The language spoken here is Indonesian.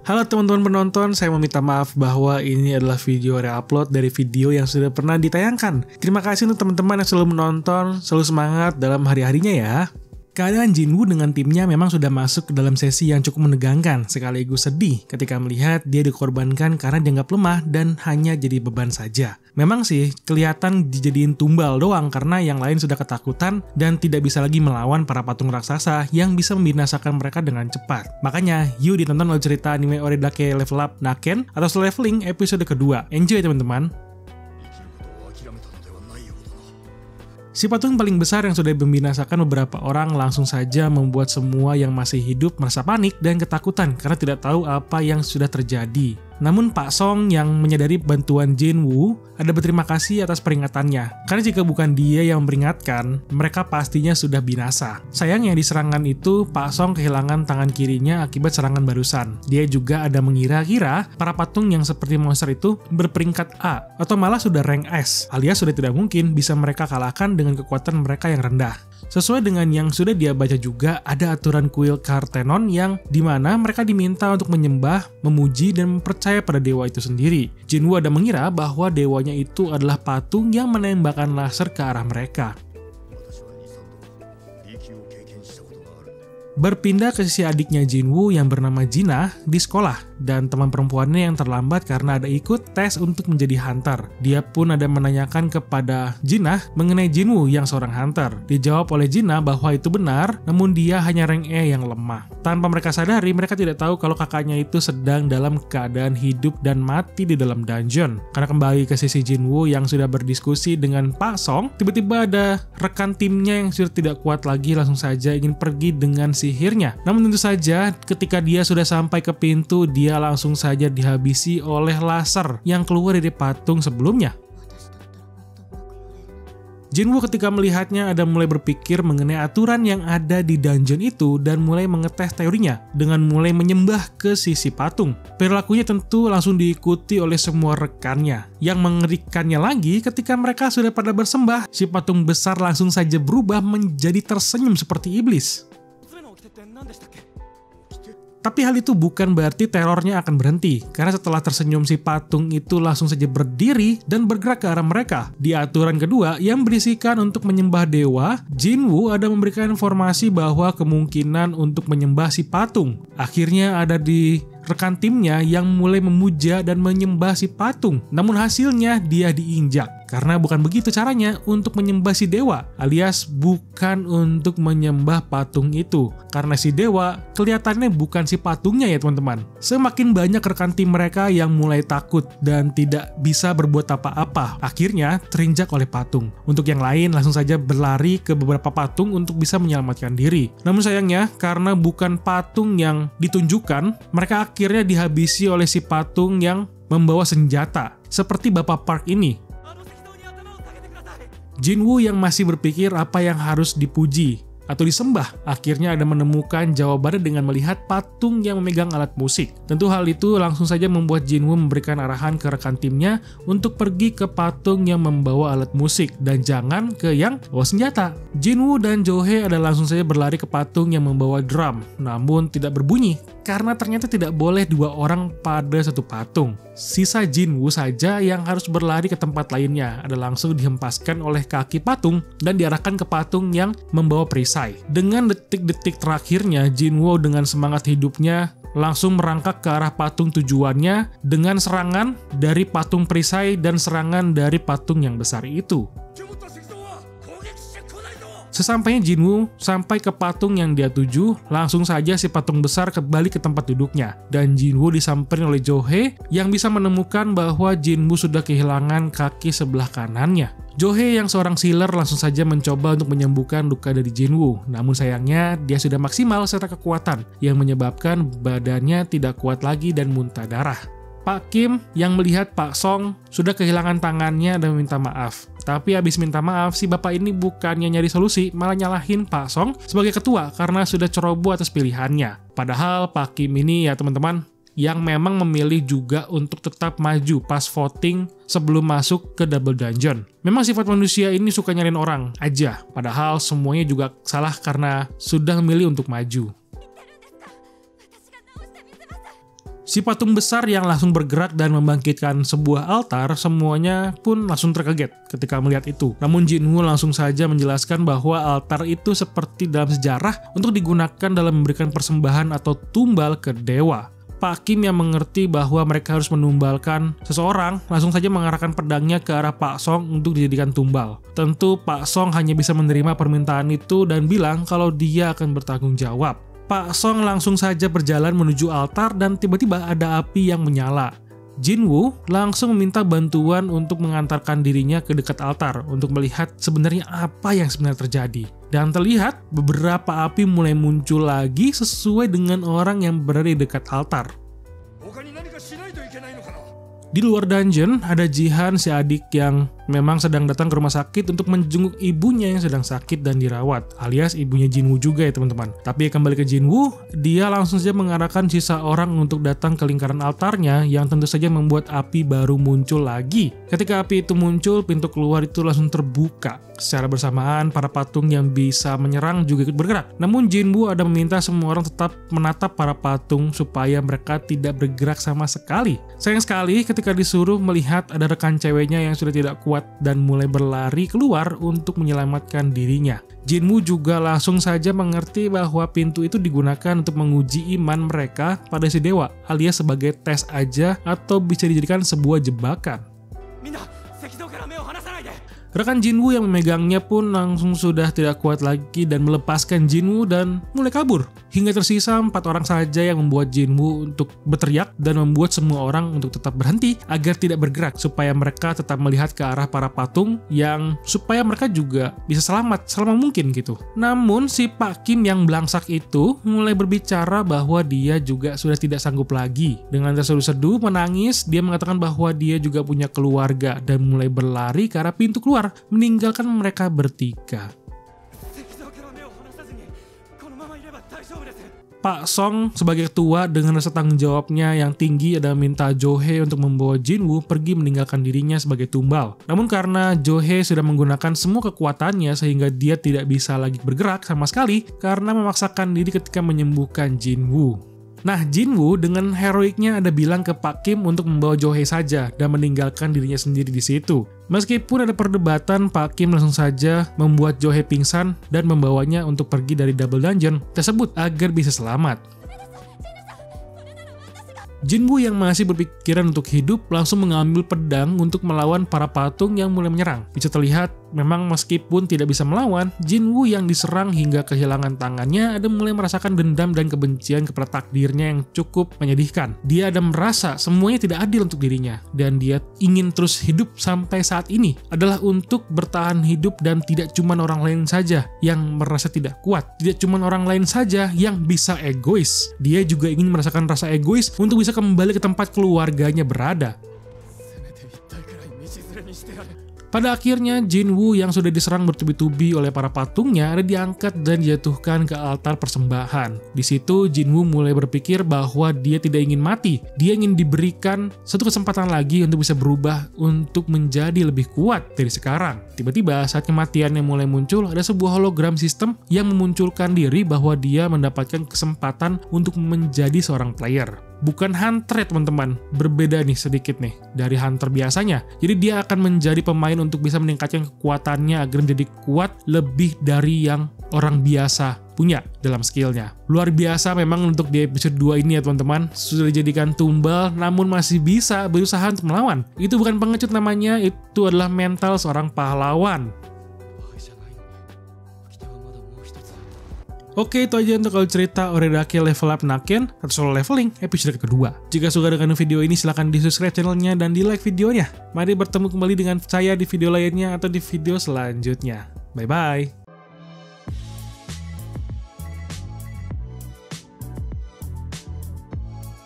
Halo teman-teman penonton, saya meminta maaf bahwa ini adalah video re-upload dari video yang sudah pernah ditayangkan. Terima kasih untuk teman-teman yang selalu menonton, selalu semangat dalam hari-harinya ya. Keadaan Jinwoo dengan timnya memang sudah masuk ke dalam sesi yang cukup menegangkan, sekaligus sedih ketika melihat dia dikorbankan karena dianggap lemah dan hanya jadi beban saja. Memang sih, kelihatan dijadiin tumbal doang karena yang lain sudah ketakutan dan tidak bisa lagi melawan para patung raksasa yang bisa membinasakan mereka dengan cepat. Makanya, yuk ditonton oleh cerita anime Oredake Level Up Naken atau Slow Leveling episode kedua. Enjoy teman-teman! Si patung paling besar yang sudah membinasakan beberapa orang langsung saja membuat semua yang masih hidup merasa panik dan ketakutan karena tidak tahu apa yang sudah terjadi. Namun Pak Song yang menyadari bantuan Jinwoo ada berterima kasih atas peringatannya. Karena jika bukan dia yang memperingatkan, mereka pastinya sudah binasa. Sayangnya di serangan itu, Pak Song kehilangan tangan kirinya akibat serangan barusan. Dia juga ada mengira-kira para patung yang seperti monster itu berperingkat A atau malah sudah rank S, alias sudah tidak mungkin bisa mereka kalahkan dengan kekuatan mereka yang rendah. Sesuai dengan yang sudah dia baca juga, ada aturan kuil Kartenon yang dimana mereka diminta untuk menyembah, memuji, dan percaya pada dewa itu sendiri. Jinwoo ada mengira bahwa dewanya itu adalah patung yang menembakkan laser ke arah mereka. Berpindah ke sisi adiknya Jinwoo yang bernama Jinah di sekolah dan teman perempuannya yang terlambat karena ada ikut tes untuk menjadi hunter. Dia pun ada menanyakan kepada Jinah mengenai Jinwoo yang seorang hunter. Dijawab oleh Jinah bahwa itu benar, namun dia hanya rank E yang lemah. Tanpa mereka sadari, mereka tidak tahu kalau kakaknya itu sedang dalam keadaan hidup dan mati di dalam dungeon. Karena kembali ke sisi Jinwoo yang sudah berdiskusi dengan Pak Song, tiba-tiba ada rekan timnya yang sudah tidak kuat lagi langsung saja ingin pergi dengan sihirnya. Namun tentu saja ketika dia sudah sampai ke pintu, dia langsung saja dihabisi oleh laser yang keluar dari patung sebelumnya. Jinwoo ketika melihatnya ada mulai berpikir mengenai aturan yang ada di dungeon itu dan mulai mengetes teorinya dengan mulai menyembah ke sisi patung. Perilakunya tentu langsung diikuti oleh semua rekannya. Yang mengerikannya lagi ketika mereka sudah pada bersembah, si patung besar langsung saja berubah menjadi tersenyum seperti iblis. Tapi hal itu bukan berarti terornya akan berhenti, karena setelah tersenyum si patung itu langsung saja berdiri dan bergerak ke arah mereka. Di aturan kedua yang berisikan untuk menyembah dewa, Jinwoo ada memberikan informasi bahwa kemungkinan untuk menyembah si patung. Akhirnya ada di rekan timnya yang mulai memuja dan menyembah si patung. Namun hasilnya dia diinjak. Karena bukan begitu caranya untuk menyembah si dewa, alias bukan untuk menyembah patung itu. Karena si dewa kelihatannya bukan si patungnya ya teman-teman. Semakin banyak rekan tim mereka yang mulai takut dan tidak bisa berbuat apa-apa. Akhirnya terinjak oleh patung. Untuk yang lain langsung saja berlari ke beberapa patung untuk bisa menyelamatkan diri. Namun sayangnya karena bukan patung yang ditunjukkan, mereka akhirnya dihabisi oleh si patung yang membawa senjata. Seperti Bapak Park ini. Jinwoo yang masih berpikir apa yang harus dipuji atau disembah, akhirnya ada menemukan jawabannya dengan melihat patung yang memegang alat musik. Tentu hal itu langsung saja membuat Jinwoo memberikan arahan ke rekan timnya untuk pergi ke patung yang membawa alat musik dan jangan ke yang bawa senjata. Jinwoo dan Johe ada langsung saja berlari ke patung yang membawa drum, namun tidak berbunyi karena ternyata tidak boleh dua orang pada satu patung. Sisa Jinwoo saja yang harus berlari ke tempat lainnya, ada langsung dihempaskan oleh kaki patung dan diarahkan ke patung yang membawa perisai. Dengan detik-detik terakhirnya, Jinwoo dengan semangat hidupnya langsung merangkak ke arah patung tujuannya dengan serangan dari patung perisai dan serangan dari patung yang besar itu. Sesampainya Jinwoo sampai ke patung yang dia tuju, langsung saja si patung besar kembali ke tempat duduknya. Dan Jinwoo disamperin oleh Johe yang bisa menemukan bahwa Jinwoo sudah kehilangan kaki sebelah kanannya. Johe yang seorang sealer langsung saja mencoba untuk menyembuhkan luka dari Jinwoo. Namun sayangnya dia sudah maksimal secara kekuatan yang menyebabkan badannya tidak kuat lagi dan muntah darah. Pak Kim yang melihat Pak Song sudah kehilangan tangannya dan meminta maaf. Tapi habis minta maaf, si bapak ini bukannya nyari solusi, malah nyalahin Pak Song sebagai ketua karena sudah ceroboh atas pilihannya. Padahal Pak Kim ini ya teman-teman, yang memang memilih juga untuk tetap maju pas voting sebelum masuk ke Double Dungeon. Memang sifat manusia ini suka nyalain orang aja, padahal semuanya juga salah karena sudah memilih untuk maju. Si patung besar yang langsung bergerak dan membangkitkan sebuah altar, semuanya pun langsung terkaget ketika melihat itu. Namun Jinwoo langsung saja menjelaskan bahwa altar itu seperti dalam sejarah untuk digunakan dalam memberikan persembahan atau tumbal ke dewa. Pak Kim yang mengerti bahwa mereka harus menumbalkan seseorang langsung saja mengarahkan pedangnya ke arah Pak Song untuk dijadikan tumbal. Tentu Pak Song hanya bisa menerima permintaan itu dan bilang kalau dia akan bertanggung jawab. Pak Song langsung saja berjalan menuju altar dan tiba-tiba ada api yang menyala. Jinwoo langsung meminta bantuan untuk mengantarkan dirinya ke dekat altar untuk melihat sebenarnya apa yang sebenarnya terjadi. Dan terlihat beberapa api mulai muncul lagi sesuai dengan orang yang berada di dekat altar. Di luar dungeon, ada Jihan, si adik yang memang sedang datang ke rumah sakit untuk menjenguk ibunya yang sedang sakit dan dirawat, alias ibunya Jinwoo juga ya teman-teman. Tapi kembali ke Jinwoo, dia langsung saja mengarahkan sisa orang untuk datang ke lingkaran altarnya yang tentu saja membuat api baru muncul lagi. Ketika api itu muncul, pintu keluar itu langsung terbuka. Secara bersamaan, para patung yang bisa menyerang juga ikut bergerak. Namun Jinwoo ada meminta semua orang tetap menatap para patung supaya mereka tidak bergerak sama sekali. Sayang sekali ketika disuruh melihat ada rekan ceweknya yang sudah tidak kuat dan mulai berlari keluar untuk menyelamatkan dirinya. Jinwoo juga langsung saja mengerti bahwa pintu itu digunakan untuk menguji iman mereka pada si dewa, alias sebagai tes aja atau bisa dijadikan sebuah jebakan. Rekan Jinwoo yang memegangnya pun langsung sudah tidak kuat lagi dan melepaskan Jinwoo dan mulai kabur. Hingga tersisa 4 orang saja yang membuat Jinwoo untuk berteriak dan membuat semua orang untuk tetap berhenti agar tidak bergerak supaya mereka tetap melihat ke arah para patung yang supaya mereka juga bisa selamat selama mungkin gitu. Namun si Pak Kim yang belangsak itu mulai berbicara bahwa dia juga sudah tidak sanggup lagi. Dengan terseduh-seduh menangis, dia mengatakan bahwa dia juga punya keluarga dan mulai berlari ke arah pintu keluar, meninggalkan mereka bertiga. Pak Song sebagai ketua dengan rasa tanggung jawabnya yang tinggi ada minta Jo-hye untuk membawa Jinwoo pergi meninggalkan dirinya sebagai tumbal. Namun karena Jo-hye sudah menggunakan semua kekuatannya sehingga dia tidak bisa lagi bergerak sama sekali karena memaksakan diri ketika menyembuhkan Jinwoo. Nah, Jinwoo dengan heroiknya ada bilang ke Pak Kim untuk membawa Jo-hye saja dan meninggalkan dirinya sendiri di situ. Meskipun ada perdebatan, Pak Kim langsung saja membuat Jo-hye pingsan dan membawanya untuk pergi dari double dungeon tersebut agar bisa selamat. Jinwoo yang masih berpikiran untuk hidup langsung mengambil pedang untuk melawan para patung yang mulai menyerang. Bisa terlihat memang meskipun tidak bisa melawan, Jinwoo yang diserang hingga kehilangan tangannya ada mulai merasakan dendam dan kebencian kepada takdirnya yang cukup menyedihkan. Dia ada merasa semuanya tidak adil untuk dirinya dan dia ingin terus hidup sampai saat ini adalah untuk bertahan hidup dan tidak cuma orang lain saja yang merasa tidak kuat. Tidak cuma orang lain saja yang bisa egois. Dia juga ingin merasakan rasa egois untuk bisa kembali ke tempat keluarganya berada. Pada akhirnya, Jinwoo yang sudah diserang bertubi-tubi oleh para patungnya ada diangkat dan dijatuhkan ke altar persembahan. Di situ, Jinwoo mulai berpikir bahwa dia tidak ingin mati. Dia ingin diberikan satu kesempatan lagi untuk bisa berubah untuk menjadi lebih kuat dari sekarang. Tiba-tiba, saat kematiannya mulai muncul, ada sebuah hologram sistem yang memunculkan diri bahwa dia mendapatkan kesempatan untuk menjadi seorang player. Bukan hunter ya teman-teman, berbeda nih sedikit nih dari hunter biasanya. Jadi dia akan menjadi pemain untuk bisa meningkatkan kekuatannya agar menjadi kuat lebih dari yang orang biasa punya dalam skillnya. Luar biasa memang untuk di episode 2 ini ya teman-teman. Sudah dijadikan tumbal namun masih bisa berusaha untuk melawan. Itu bukan pengecut namanya, itu adalah mental seorang pahlawan. Oke, itu aja untuk cerita Oredake Level Up Naken atau solo leveling episode kedua. Jika suka dengan video ini silahkan di subscribe channelnya dan di like videonya. Mari bertemu kembali dengan saya di video lainnya atau di video selanjutnya. Bye bye.